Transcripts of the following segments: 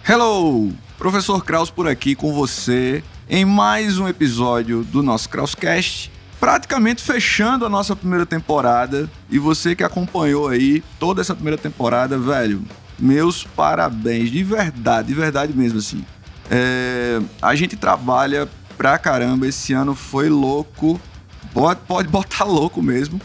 Hello! Professor Kraus por aqui com você em mais um episódio do nosso Krauscast, praticamente fechando a nossa primeira temporada. E você que acompanhou aí toda essa primeira temporada, velho, meus parabéns, de verdade mesmo assim. A gente trabalha pra caramba, esse ano foi louco, pode botar louco mesmo,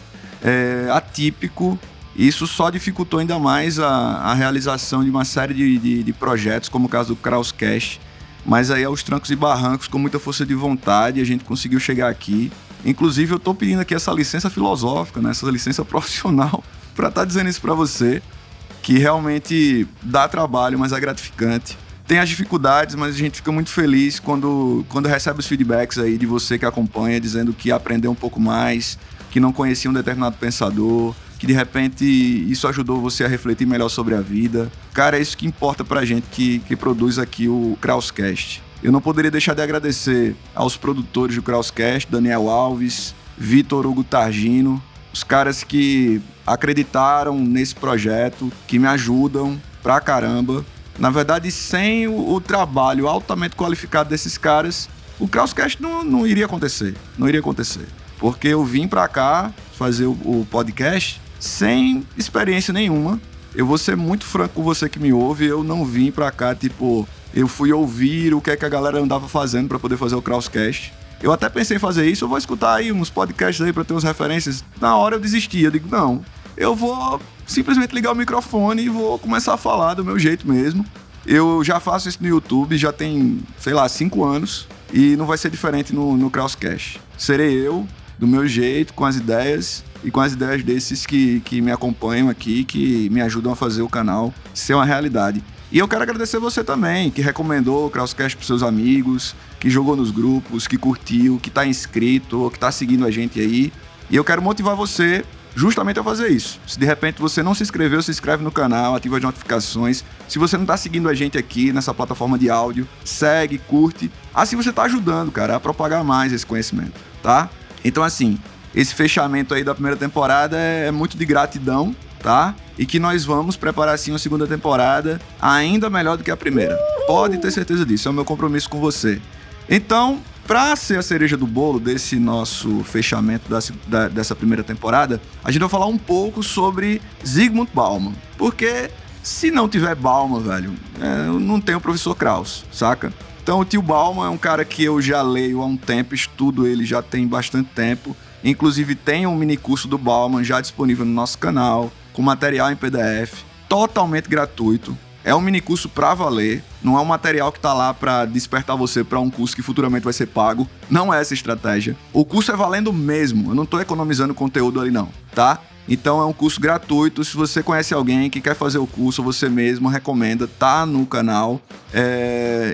atípico. Isso só dificultou ainda mais a realização de uma série de projetos, como o caso do Krauscast. Mas aí aos trancos e barrancos, com muita força de vontade, a gente conseguiu chegar aqui. Inclusive eu tô pedindo aqui essa licença filosófica, né? Essa licença profissional, para estar dizendo isso para você, que realmente dá trabalho, mas é gratificante. Tem as dificuldades, mas a gente fica muito feliz quando recebe os feedbacks aí de você que acompanha, dizendo que aprendeu um pouco mais, que não conhecia um determinado pensador, que de repente isso ajudou você a refletir melhor sobre a vida. Cara, é isso que importa pra gente que produz aqui o Krauscast. Eu não poderia deixar de agradecer aos produtores do Krauscast, Daniel Alves, Vitor Hugo Targino, os caras que acreditaram nesse projeto, que me ajudam pra caramba. Na verdade, sem o trabalho altamente qualificado desses caras, o Krauscast não iria acontecer. Não iria acontecer. Porque eu vim pra cá fazer o podcast sem experiência nenhuma. Eu vou ser muito franco com você que me ouve, eu não vim pra cá, eu fui ouvir o que é que a galera andava fazendo pra poder fazer o Krauscast. Eu até pensei em fazer isso, eu vou escutar aí uns podcasts aí pra ter umas referências. Na hora eu desisti, eu digo, não, eu vou simplesmente ligar o microfone e vou começar a falar do meu jeito mesmo. Eu já faço isso no YouTube, já tem, 5 anos, e não vai ser diferente no Krauscast. Serei eu, do meu jeito, com as ideias, e com as ideias desses que me acompanham aqui, que me ajudam a fazer o canal ser uma realidade. E eu quero agradecer você também, que recomendou o Krauscast pros seus amigos, que jogou nos grupos, que curtiu, que tá inscrito, que tá seguindo a gente aí. E eu quero motivar você justamente a fazer isso. Se de repente você não se inscreveu, se inscreve no canal, ativa as notificações. Se você não tá seguindo a gente aqui nessa plataforma de áudio, segue, curte. Assim você tá ajudando, cara, a propagar mais esse conhecimento, tá? Então assim, esse fechamento aí da primeira temporada é muito de gratidão, tá? E que nós vamos preparar sim uma segunda temporada ainda melhor do que a primeira. Pode ter certeza disso, é o meu compromisso com você. Então, pra ser a cereja do bolo desse nosso fechamento dessa primeira temporada, a gente vai falar um pouco sobre Zygmunt Bauman. Porque se não tiver Bauman, velho, não tem o professor Kraus, saca? Então o tio Bauman é um cara que eu já leio há um tempo, estudo ele já tem bastante tempo. Inclusive tem um mini curso do Bauman já disponível no nosso canal, com material em PDF, totalmente gratuito. É um mini curso pra valer, não é um material que tá lá pra despertar você pra um curso que futuramente vai ser pago. Não é essa a estratégia. O curso é valendo mesmo, eu não tô economizando conteúdo ali não, tá? Então é um curso gratuito. Se você conhece alguém que quer fazer o curso, você mesmo recomenda, tá no canal.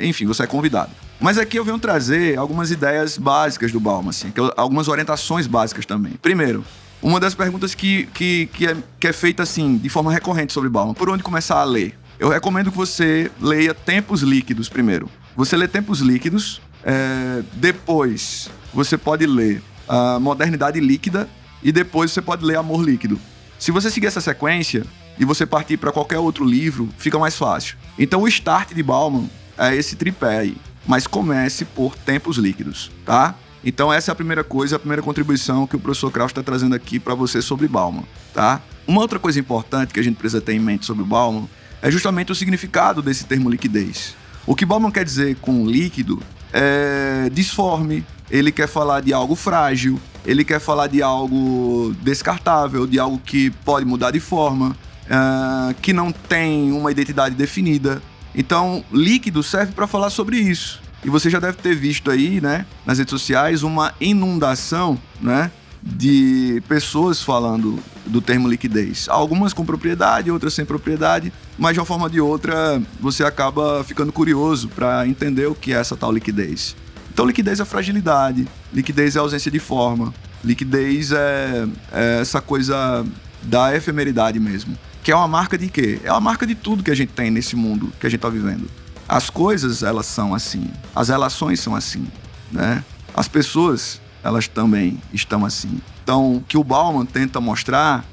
Enfim, você é convidado. Mas aqui eu venho trazer algumas ideias básicas do Bauman, assim, algumas orientações básicas também. Primeiro, uma das perguntas que é feita assim, de forma recorrente sobre Bauman, por onde começar a ler? Eu recomendo que você leia Tempos Líquidos primeiro. Você lê Tempos Líquidos, depois você pode ler Modernidade Líquida e depois você pode ler Amor Líquido. Se você seguir essa sequência e você partir para qualquer outro livro, fica mais fácil. Então o start de Bauman é esse tripé aí, mas comece por Tempos Líquidos, tá? Então essa é a primeira coisa, a primeira contribuição que o professor Kraus está trazendo aqui para você sobre Bauman, tá? Uma outra coisa importante que a gente precisa ter em mente sobre Bauman é justamente o significado desse termo liquidez. O que Bauman quer dizer com líquido é disforme, ele quer falar de algo frágil, ele quer falar de algo descartável, de algo que pode mudar de forma, que não tem uma identidade definida. Então, líquido serve para falar sobre isso. E você já deve ter visto aí, né, nas redes sociais, uma inundação, né, de pessoas falando do termo liquidez. Algumas com propriedade, outras sem propriedade, mas de uma forma ou de outra você acaba ficando curioso para entender o que é essa tal liquidez. Então liquidez é fragilidade, liquidez é ausência de forma, liquidez é essa coisa da efemeridade mesmo. Que é uma marca de quê? É uma marca de tudo que a gente tem nesse mundo que a gente está vivendo. As coisas, elas são assim, as relações são assim, né? As pessoas, elas também estão assim. Então, o que o Bauman tenta mostrar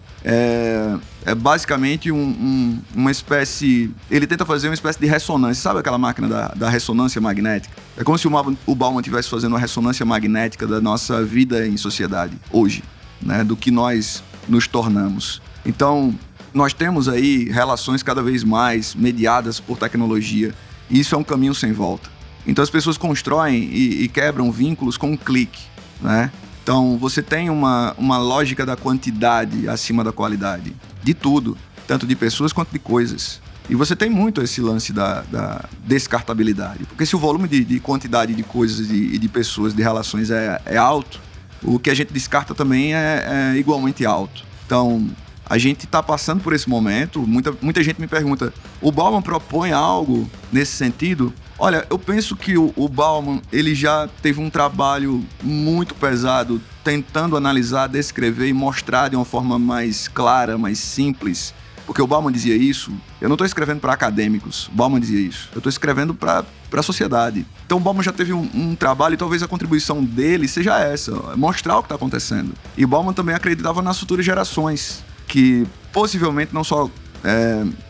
é basicamente uma espécie... Ele tenta fazer uma espécie de ressonância. Sabe aquela máquina da ressonância magnética? É como se o Bauman estivesse fazendo uma ressonância magnética da nossa vida em sociedade, hoje, né? Do que nós nos tornamos. Então, nós temos aí relações cada vez mais mediadas por tecnologia. E isso é um caminho sem volta. Então, as pessoas constroem e quebram vínculos com um clique, né? Então, você tem uma lógica da quantidade acima da qualidade. De tudo, tanto de pessoas quanto de coisas. E você tem muito esse lance da descartabilidade. Porque se o volume de quantidade de coisas e de pessoas, de relações é alto, o que a gente descarta também é igualmente alto. Então, a gente está passando por esse momento. Muita gente me pergunta, o Bauman propõe algo nesse sentido? Olha, eu penso que o Bauman, ele já teve um trabalho muito pesado tentando analisar, descrever e mostrar de uma forma mais clara, mais simples. Porque o Bauman dizia isso. Eu não estou escrevendo para acadêmicos. O Bauman dizia isso. Eu estou escrevendo para a sociedade. Então o Bauman já teve um trabalho e talvez a contribuição dele seja essa, mostrar o que está acontecendo. E o Bauman também acreditava nas futuras gerações, que possivelmente não só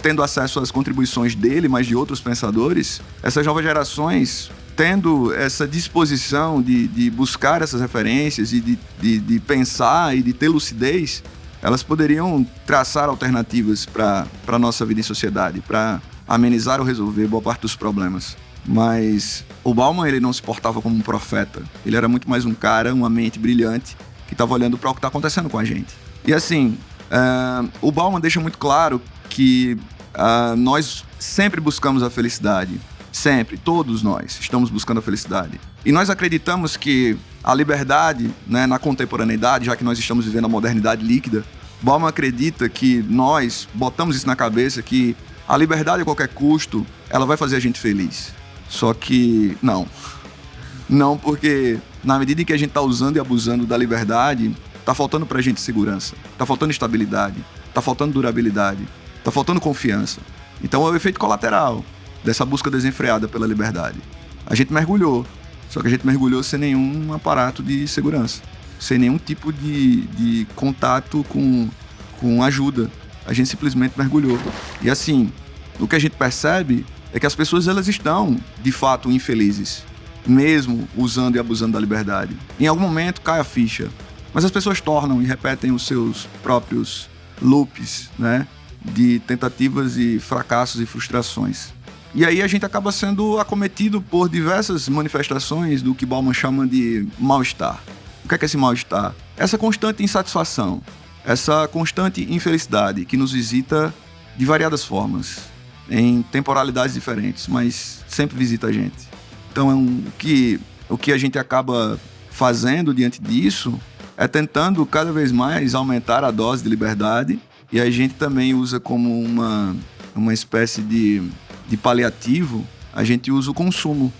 tendo acesso às contribuições dele, mas de outros pensadores, essas novas gerações tendo essa disposição de buscar essas referências e de pensar e de ter lucidez, elas poderiam traçar alternativas para a nossa vida em sociedade, para amenizar ou resolver boa parte dos problemas. Mas o Bauman, ele não se portava como um profeta. Ele era muito mais um cara, uma mente brilhante, que estava olhando para o que está acontecendo com a gente. E assim, o Bauman deixa muito claro que nós sempre buscamos a felicidade. Sempre, todos nós estamos buscando a felicidade. E nós acreditamos que a liberdade, né, na contemporaneidade, já que nós estamos vivendo a modernidade líquida, Bauman acredita que nós botamos isso na cabeça, que a liberdade a qualquer custo, ela vai fazer a gente feliz. Só que não. Não, porque na medida em que a gente está usando e abusando da liberdade, está faltando pra gente segurança, está faltando estabilidade, está faltando durabilidade, está faltando confiança. Então é o efeito colateral dessa busca desenfreada pela liberdade. A gente mergulhou, só que a gente mergulhou sem nenhum aparato de segurança, sem nenhum tipo de contato com ajuda. A gente simplesmente mergulhou. E assim, o que a gente percebe é que as pessoas, elas estão, de fato, infelizes, mesmo usando e abusando da liberdade. Em algum momento cai a ficha, mas as pessoas tornam e repetem os seus próprios loops, né, de tentativas e fracassos e frustrações. E aí a gente acaba sendo acometido por diversas manifestações do que Bauman chama de mal-estar. O que é esse mal-estar? Essa constante insatisfação, essa constante infelicidade que nos visita de variadas formas, em temporalidades diferentes, mas sempre visita a gente. Então o que a gente acaba fazendo diante disso é tentando cada vez mais aumentar a dose de liberdade, e a gente também usa como uma espécie de paliativo, a gente usa o consumo.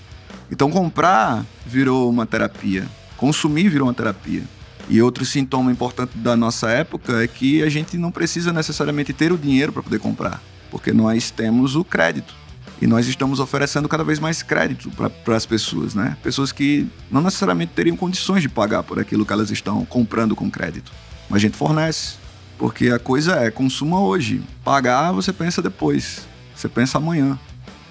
Então comprar virou uma terapia, consumir virou uma terapia. E outro sintoma importante da nossa época é que a gente não precisa necessariamente ter o dinheiro para poder comprar, porque nós temos o crédito. E nós estamos oferecendo cada vez mais crédito para as pessoas, né? Pessoas que não necessariamente teriam condições de pagar por aquilo que elas estão comprando com crédito. Mas a gente fornece, porque a coisa é, consuma hoje. Pagar, você pensa depois. Você pensa amanhã.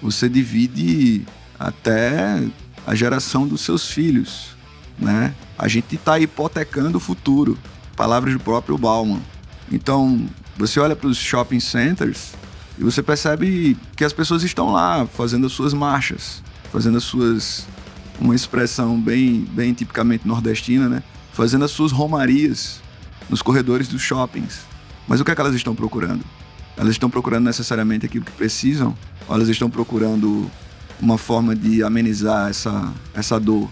Você divide até a geração dos seus filhos, né? A gente está hipotecando o futuro. Palavras do próprio Bauman. Então, você olha para os shopping centers e você percebe que as pessoas estão lá fazendo as suas marchas, fazendo as suas... uma expressão bem tipicamente nordestina, né? Fazendo as suas romarias nos corredores dos shoppings. Mas o que é que elas estão procurando? Elas estão procurando necessariamente aquilo que precisam? Ou elas estão procurando uma forma de amenizar essa dor,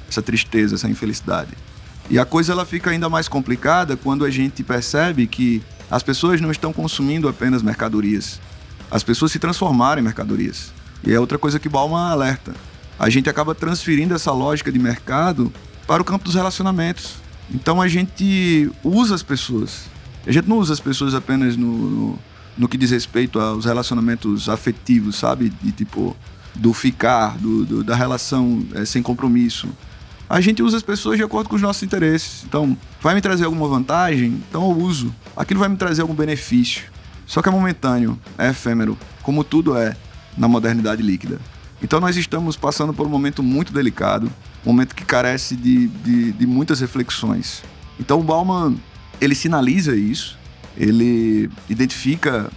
essa tristeza, essa infelicidade? E a coisa ela fica ainda mais complicada quando a gente percebe que as pessoas não estão consumindo apenas mercadorias. As pessoas se transformaram em mercadorias. E é outra coisa que Bauman alerta. A gente acaba transferindo essa lógica de mercado para o campo dos relacionamentos. Então a gente usa as pessoas. A gente não usa as pessoas apenas no que diz respeito aos relacionamentos afetivos, sabe? De tipo, do ficar, da relação sem compromisso. A gente usa as pessoas de acordo com os nossos interesses. Então, vai me trazer alguma vantagem? Então eu uso. Aquilo vai me trazer algum benefício. Só que é momentâneo, é efêmero, como tudo é na modernidade líquida. Então nós estamos passando por um momento muito delicado, um momento que carece de muitas reflexões. Então o Bauman, ele sinaliza isso, ele identifica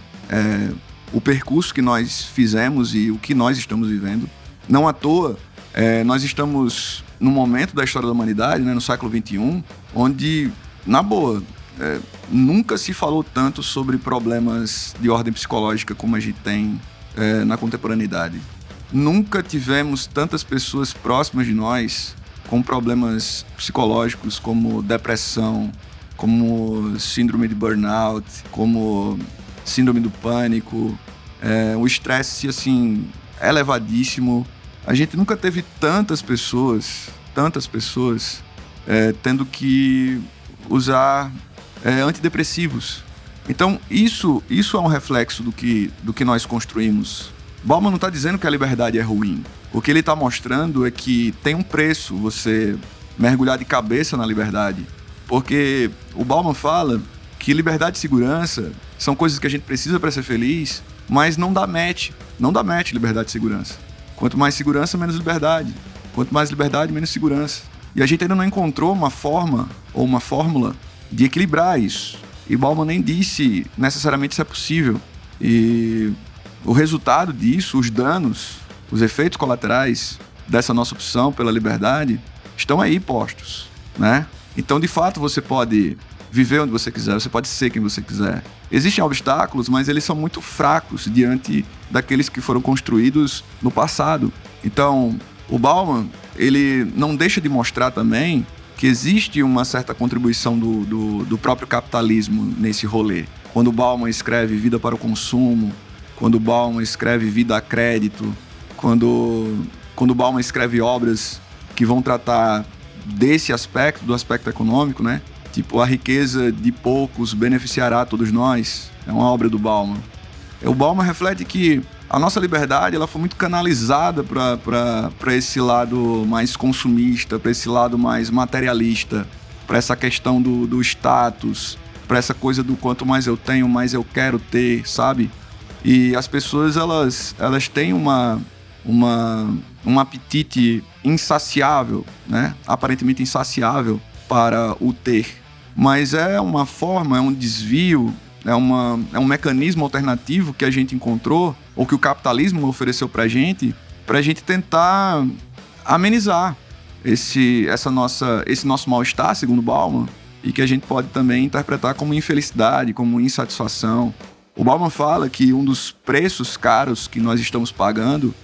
o percurso que nós fizemos e o que nós estamos vivendo. Não à toa, nós estamos num momento da história da humanidade, né, no século XXI, onde, na boa, nunca se falou tanto sobre problemas de ordem psicológica como a gente tem na contemporaneidade. Nunca tivemos tantas pessoas próximas de nós com problemas psicológicos como depressão, como síndrome de burnout, como síndrome do pânico, o estresse, assim, elevadíssimo. A gente nunca teve tantas pessoas tendo que usar antidepressivos. Então, isso é um reflexo do que nós construímos. Bauman não está dizendo que a liberdade é ruim. O que ele está mostrando é que tem um preço você mergulhar de cabeça na liberdade. Porque o Bauman fala que liberdade e segurança são coisas que a gente precisa para ser feliz, mas não dá match. Não dá match liberdade e segurança. Quanto mais segurança, menos liberdade. Quanto mais liberdade, menos segurança. E a gente ainda não encontrou uma forma ou uma fórmula de equilibrar isso. E Bauman nem disse necessariamente se é possível. E o resultado disso, os danos, os efeitos colaterais dessa nossa opção pela liberdade estão aí postos, né? Então, de fato, você pode viver onde você quiser, você pode ser quem você quiser. Existem obstáculos, mas eles são muito fracos diante daqueles que foram construídos no passado. Então, o Bauman, ele não deixa de mostrar também que existe uma certa contribuição do próprio capitalismo nesse rolê. Quando o Bauman escreve Vida para o Consumo, quando o Bauman escreve Vida a Crédito, quando o Bauman escreve obras que vão tratar desse aspecto, do aspecto econômico, né? Tipo, a riqueza de poucos beneficiará todos nós. É uma obra do Bauman. O Bauman reflete que a nossa liberdade ela foi muito canalizada para esse lado mais consumista, para esse lado mais materialista, para essa questão do status, para essa coisa do quanto mais eu tenho, mais eu quero ter, sabe? E as pessoas, elas têm um apetite insaciável, né? Aparentemente insaciável para o ter. Mas é uma forma, é um desvio, é um mecanismo alternativo que a gente encontrou, ou que o capitalismo ofereceu pra gente tentar amenizar esse nosso mal-estar, segundo Bauman, e que a gente pode também interpretar como infelicidade, como insatisfação. O Bauman fala que um dos preços caros que nós estamos pagando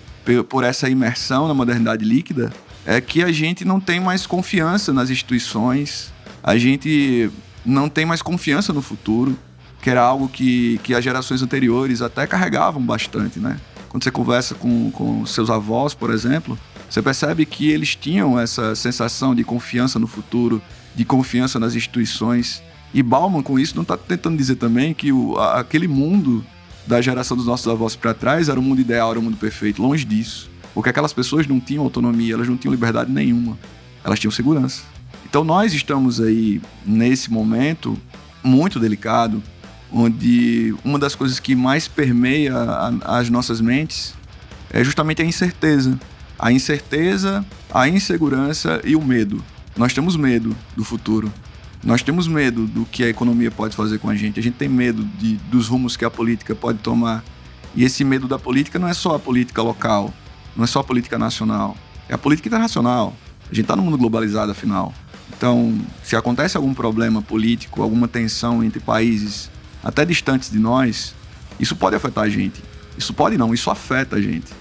por essa imersão na modernidade líquida é que a gente não tem mais confiança nas instituições, a gente não tem mais confiança no futuro, que era algo que as gerações anteriores até carregavam bastante, né? Quando você conversa com seus avós, por exemplo, você percebe que eles tinham essa sensação de confiança no futuro, de confiança nas instituições. E Bauman, com isso, não está tentando dizer também que aquele mundo da geração dos nossos avós para trás era o mundo ideal, era o mundo perfeito. Longe disso. Porque aquelas pessoas não tinham autonomia, elas não tinham liberdade nenhuma. Elas tinham segurança. Então nós estamos aí nesse momento muito delicado, onde uma das coisas que mais permeia as nossas mentes é justamente a incerteza. A incerteza, a insegurança e o medo. Nós temos medo do futuro. Nós temos medo do que a economia pode fazer com a gente. A gente tem medo dos rumos que a política pode tomar. E esse medo da política não é só a política local, não é só a política nacional, é a política internacional. A gente está no mundo globalizado, afinal. Então, se acontece algum problema político, alguma tensão entre países até distantes de nós, isso pode afetar a gente. Isso pode não, isso afeta a gente.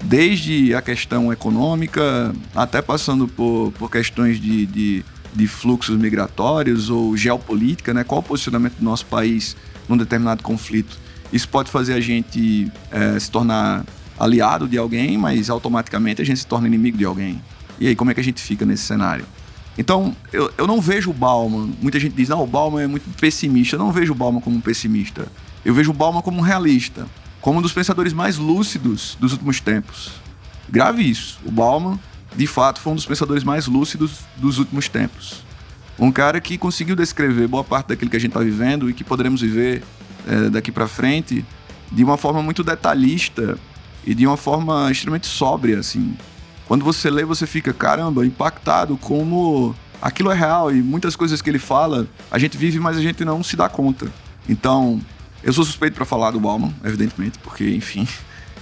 Desde a questão econômica, até passando por questões de fluxos migratórios ou geopolítica, né? Qual o posicionamento do nosso país num determinado conflito. Isso pode fazer a gente se tornar aliado de alguém, mas automaticamente a gente se torna inimigo de alguém. E aí, como é que a gente fica nesse cenário? Então, eu não vejo o Bauman, muita gente diz, não, o Bauman é muito pessimista. Eu não vejo o Bauman como um pessimista. Eu vejo o Bauman como um realista, como um dos pensadores mais lúcidos dos últimos tempos. Grave isso, o Bauman, de fato, foi um dos pensadores mais lúcidos dos últimos tempos. Um cara que conseguiu descrever boa parte daquilo que a gente está vivendo e que poderemos viver daqui pra frente de uma forma muito detalhista e de uma forma extremamente sóbria, assim. Quando você lê, você fica, caramba, impactado como aquilo é real e muitas coisas que ele fala, a gente vive, mas a gente não se dá conta. Então, eu sou suspeito pra falar do Bauman, evidentemente, porque, enfim,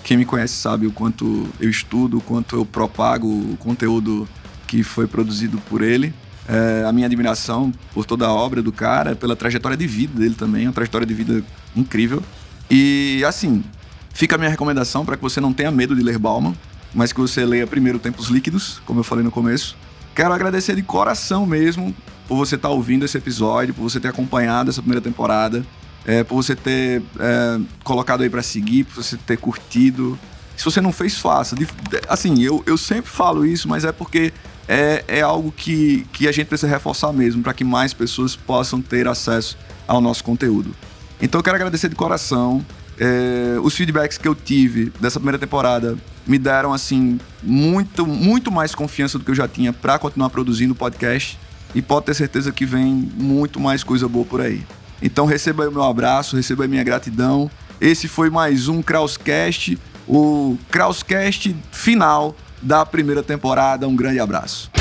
quem me conhece sabe o quanto eu estudo, o quanto eu propago o conteúdo que foi produzido por ele. A minha admiração por toda a obra do cara, pela trajetória de vida dele também, uma trajetória de vida incrível. E, assim, fica a minha recomendação para que você não tenha medo de ler Bauman, mas que você leia primeiro Tempos Líquidos, como eu falei no começo. Quero agradecer de coração mesmo por você estar ouvindo esse episódio, por você ter acompanhado essa primeira temporada, por você ter colocado aí para seguir, por você ter curtido. Se você não fez, faça. Assim, eu sempre falo isso, mas é porque é algo que a gente precisa reforçar mesmo, para que mais pessoas possam ter acesso ao nosso conteúdo. Então eu quero agradecer de coração. Os feedbacks que eu tive dessa primeira temporada me deram, assim, muito mais confiança do que eu já tinha para continuar produzindo o podcast, e pode ter certeza que vem muito mais coisa boa por aí. Então receba aí o meu abraço, receba aí minha gratidão. Esse foi mais um Krauscast, o Krauscast final da primeira temporada. Um grande abraço.